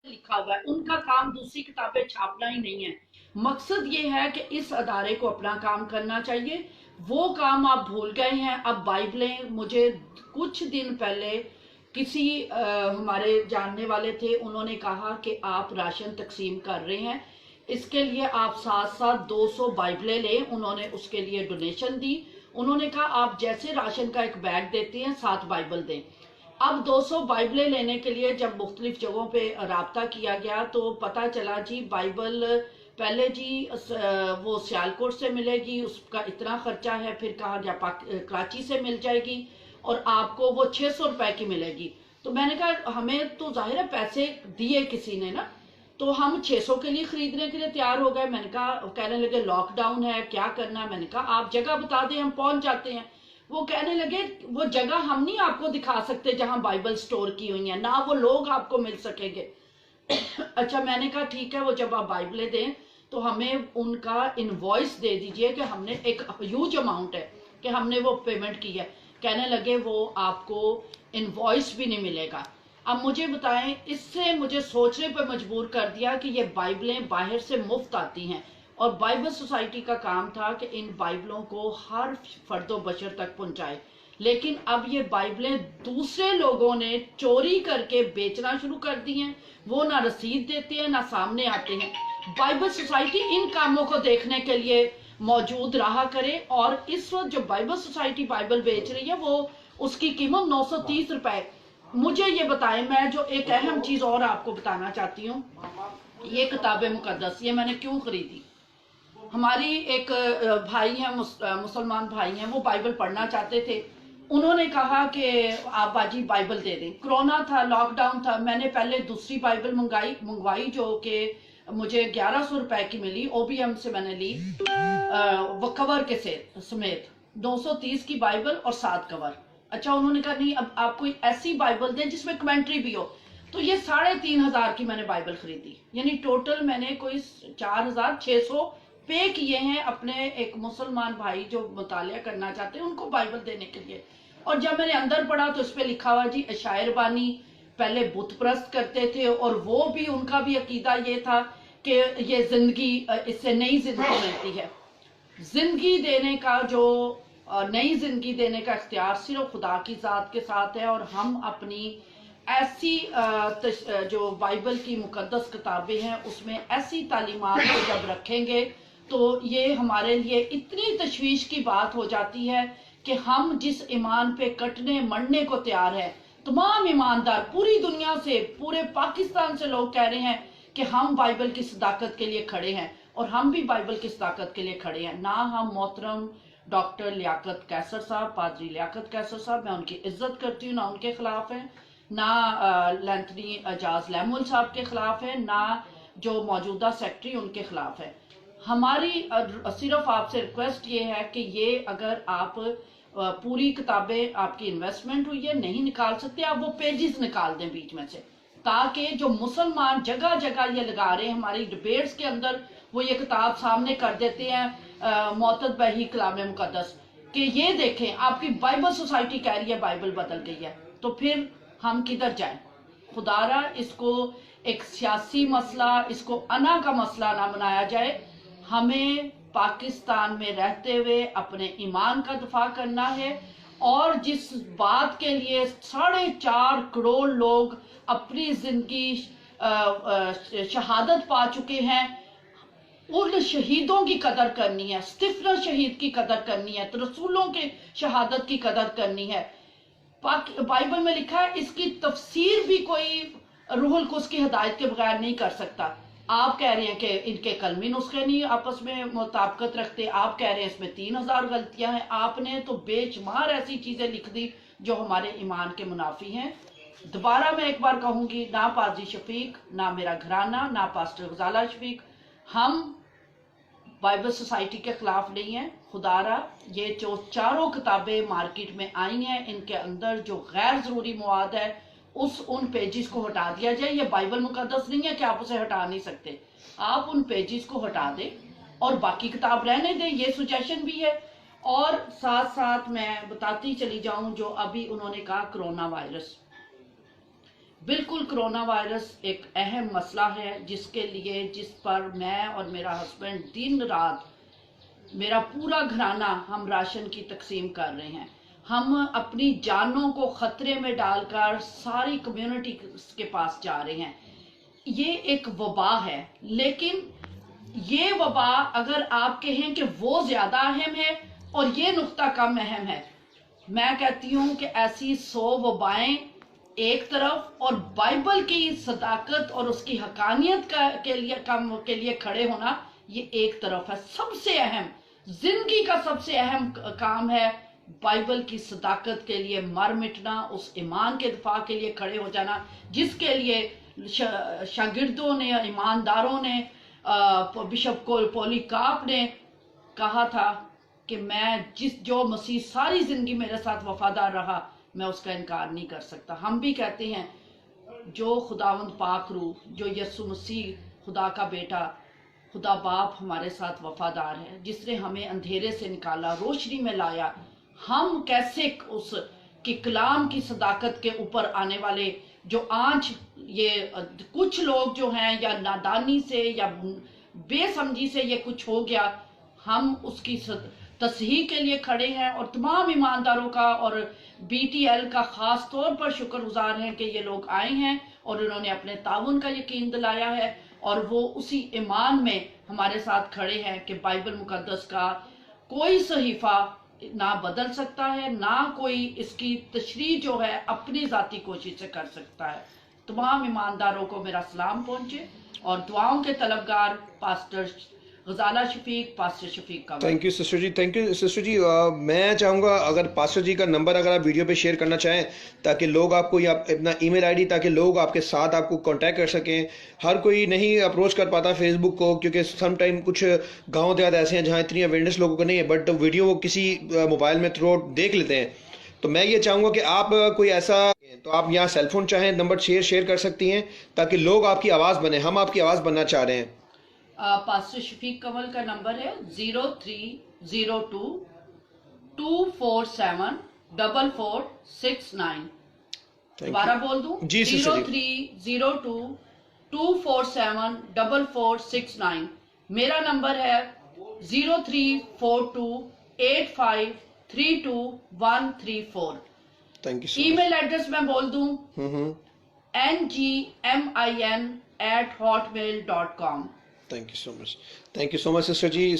लिखा हुआ है, उनका काम दूसरी किताबें छापना ही नहीं है। मकसद ये है कि इस अदारे को अपना काम करना चाहिए। वो काम आप भूल गए हैं। अब बाइबलें, मुझे कुछ दिन पहले किसी हमारे जानने वाले थे, उन्होंने कहा कि आप राशन तकसीम कर रहे हैं, इसके लिए आप साथ साथ 200 बाइबलें लें। उन्होंने उसके लिए डोनेशन दी। उन्होंने कहा आप जैसे राशन का एक बैग देते हैं, 7 बाइबल दें। अब 200 बाइबलें लेने के लिए जब मुख्तलिफ जगहों पे राब्ता किया गया तो पता चला जी बाइबल पहले जी वो सियालकोट से मिलेगी, उसका इतना खर्चा है, फिर कहा जा कराची से मिल जाएगी और आपको वो 600 रुपए की मिलेगी। तो मैंने कहा हमें तो जाहिर है पैसे दिए किसी ने ना, तो हम 600 के लिए खरीदने के लिए तैयार हो गए। मैंने कहा, कहने लगे लॉकडाउन है, क्या करना है। मैंने कहा आप जगह बता दें, हम पहुंच जाते हैं। वो कहने लगे वो जगह हम नहीं आपको दिखा सकते जहां बाइबल स्टोर की हुई है, ना वो लोग आपको मिल सकेंगे। अच्छा, मैंने कहा ठीक है, वो जब आप बाइबलें दें तो हमें उनका इनवॉइस दे दीजिए कि हमने एक ह्यूज अमाउंट है कि हमने वो पेमेंट की है। कहने लगे वो आपको इनवॉइस भी नहीं मिलेगा। अब मुझे बताएं, इससे मुझे सोचने पर मजबूर कर दिया कि ये बाइबलें बाहर से मुफ्त आती हैं और बाइबल सोसाइटी का काम था कि इन बाइबलों को हर फर्दो बशर तक पहुंचाए। लेकिन अब ये बाइबलें दूसरे लोगों ने चोरी करके बेचना शुरू कर दी हैं। वो ना रसीद देते हैं ना सामने आते हैं। बाइबल सोसाइटी इन कामों को देखने के लिए मौजूद रहा करे। और इस वक्त जो बाइबल सोसाइटी बाइबल बेच रही है वो उसकी कीमत 930 रुपए। मुझे ये बताएं, मैं जो एक अहम चीज और आपको बताना चाहती हूँ, ये किताब मुकद्दस ये मैंने क्यों खरीदी। हमारी एक भाई हैं, मुसलमान भाई हैं, वो बाइबल पढ़ना चाहते थे। उन्होंने कहा कि आप बाजी बाइबल दे दें। कोरोना था, लॉकडाउन था। मैंने पहले दूसरी बाइबल मंगवाई जो कि मुझे 1100 रुपए की मिली, ओबीएम से मैंने ली, वो कवर के समेत 230 की बाइबल और 7 कवर। अच्छा, उन्होंने कहा नहीं, अब आप कोई ऐसी बाइबल दें जिसमें कमेंट्री भी हो। तो ये 3500 की मैंने बाइबल खरीदी, यानी टोटल मैंने कोई 4600 पे किए हैं अपने एक मुसलमान भाई जो मुतालिया करना चाहते हैं उनको बाइबल देने के लिए। और जब मैंने अंदर पढ़ा तो इस पे लिखा हुआ जी शायर बानी पहले बुत परस्त करते थे और वो भी उनका भी अकीदा ये था कि ये जिंदगी, इससे नई जिंदगी मिलती है। जिंदगी देने का जो नई जिंदगी देने का इख्तियार सिर्फ खुदा की जात के साथ है। और हम अपनी ऐसी जो बाइबल की मुकद्दस किताबें हैं उसमें ऐसी तालीमात को जब रखेंगे तो ये हमारे लिए इतनी तशवीश की बात हो जाती है कि हम जिस ईमान पे कटने मरने को तैयार है, तमाम ईमानदार पूरी दुनिया से, पूरे पाकिस्तान से लोग कह रहे हैं कि हम बाइबल की सदाकत के लिए खड़े हैं। और हम भी बाइबल की सदाकत के लिए खड़े हैं। ना हम मोहतरम डॉक्टर लियाकत कैसर साहब, पादरी लियाकत कैसर साहब, मैं उनकी इज्जत करती हूँ, ना उनके खिलाफ है, ना लैंथनी एजाज लैमुल साहब के खिलाफ है, ना जो मौजूदा सेक्रेटरी उनके खिलाफ है। हमारी सिर्फ आपसे रिक्वेस्ट ये है कि ये अगर आप पूरी किताबें, आपकी इन्वेस्टमेंट हुई है, नहीं निकाल सकते, आप वो पेजेस निकाल दें बीच में से, ताकि जो मुसलमान जगह जगह ये लगा रहे हैं हमारी डिबेट्स के अंदर, वो ये किताब सामने कर देते हैं मोतद बही कलाम मुकद्दस, कि ये देखें आपकी बाइबल सोसाइटी कह रही है बाइबल बदल गई है, तो फिर हम किधर जाएं। खुदारा इसको एक सियासी मसला, इसको अना का मसला ना बनाया जाए। हमें पाकिस्तान में रहते हुए अपने ईमान का दफा करना है। और जिस बात के लिए 4.5 करोड़ लोग अपनी जिंदगी शहादत पा चुके हैं, उन शहीदों की कदर करनी है, स्टिफनर शहीद की कदर करनी है, तो रसूलों के शहादत की कदर करनी है। बाइबल में लिखा है इसकी तफसीर भी कोई रूहुल कुद्स की हिदायत के बगैर नहीं कर सकता। आप कह रहे हैं कि इनके कलमी नुस्खे नहीं आपस में मुताबिकत रखते, आप कह रहे हैं इसमें 3000 गलतियां हैं। आपने तो बेशुमार ऐसी चीजें लिख दी जो हमारे ईमान के मुनाफी हैं। दोबारा मैं एक बार कहूंगी, ना पाजी शफीक, ना मेरा घराना, ना पास्टर गजाला शफीक, हम बाइबल सोसाइटी के खिलाफ नहीं है। खुदारा ये जो चारों किताबें मार्केट में आई हैं, इनके अंदर जो गैर जरूरी मवाद है उन पेजेस को हटा दिया जाए। ये बाइबल मुकद्दस नहीं है कि आप उसे हटा नहीं सकते, आप उन पेजेस को हटा दें और बाकी किताब रहने दें, ये सुजेशन भी है। और साथ साथ मैं बताती चली जाऊं, जो अभी उन्होंने कहा कोरोना वायरस, بالکل کرونا وائرس ایک اہم مسئلہ ہے جس پر میں اور میرا ہسبینڈ دن رات، میرا پورا گھرانہ، ہم راشن کی تقسیم کر رہے ہیں. ہم اپنی جانوں کو خطرے میں ڈال کر ساری کمیونٹی کے پاس جا رہے ہیں. یہ ایک وبا ہے، لیکن یہ وبا اگر آپ کہیں کہ وہ زیادہ اہم ہے اور یہ نقطہ کم اہم ہے، میں کہتی ہوں کہ ایسی 100 وبائیں ایک طرف اور بائبل کی صداقت اور اس کی حقانیت کے لیے کھڑے ہونا یہ ایک طرف ہے. سب سے اہم، زندگی کا سب سے اہم کام ہے بائبل کی صداقت کے لیے مر مٹنا، اس ایمان کے دفاع کے لیے کھڑے ہو جانا جس کے لیے شاگردوں نے، ایمانداروں نے، بشپ پولی کاپ نے کہا تھا کہ میں جو مسیح ساری زندگی میرے ساتھ وفادار رہا، میں اس کا انکار نہیں کر سکتا. ہم بھی کہتے ہیں جو خداوند پاک روح، جو یسوع مسیح خدا کا بیٹا، خدا باپ ہمارے ساتھ وفادار ہے، جس نے ہمیں اندھیرے سے نکالا، روشنی میں لایا، ہم کیسے اس کی کلام کی صداقت کے اوپر آنے والے جو آج یہ کچھ لوگ جو ہیں یا نادانی سے یا بے سمجھی سے یہ کچھ ہو گیا، ہم اس کی تصحیح کے لیے کھڑے ہیں اور تمام ایمانداروں کا اور بی ٹی ایل کا خاص طور پر شکر گزار ہیں کہ یہ لوگ آئے ہیں اور انہوں نے اپنے تعاون کا یقین دلایا ہے اور وہ اسی ایمان میں ہمارے ساتھ کھڑے ہیں کہ بائبل مقدس کا کوئی صحیفہ نہ بدل سکتا ہے، نہ کوئی اس کی تشریح جو ہے اپنی ذاتی کوشش سے کر سکتا ہے. تمام ایمانداروں کو میرا سلام پہنچے اور دعاؤں کے طلبگار پاسٹر غزالہ شفیق، پاسٹر شفیق کا. Thank you sister ji, thank you sister ji. میں چاہوں گا اگر پاسٹر جی کا نمبر اگر آپ ویڈیو پہ شیئر کرنا چاہیں تاکہ لوگ آپ کو، یا اپنا ای میل آئی ڈی، تاکہ لوگ آپ کے ساتھ آپ کو کانٹیکٹ کر سکیں. ہر کوئی نہیں اپروچ کر پاتا فیس بک کو، کیونکہ سم ٹائم کچھ گاؤں دیہات ایسے ہیں جہاں اتنی اویئرنیس لوگوں کو نہیں ہے، بٹ ویڈیو وہ کسی موبائل میں تھرو دیکھ لیتے ہیں. تو میں یہ چاہوں گا کہ آپ کوئی ایسا، تو آپ یہاں سیل فون چاہیں نمبر شیئر کر سکتی ہیں تاکہ لوگ آپ کی آواز بنیں. ہم آپ کی آواز بننا چاہ رہے ہیں. پاسٹر شفیق کنول کا نمبر ہے 0302-247-4469. دوبارہ بول دوں؟ جی سسٹر جی. 0302-247-4469. میرا نمبر ہے 034285322134. تھینک یو سو ای مچ. میل ایڈریس میں بول دوں ngmin@hotmail.com. Thank you so much. Thank you so much sister G.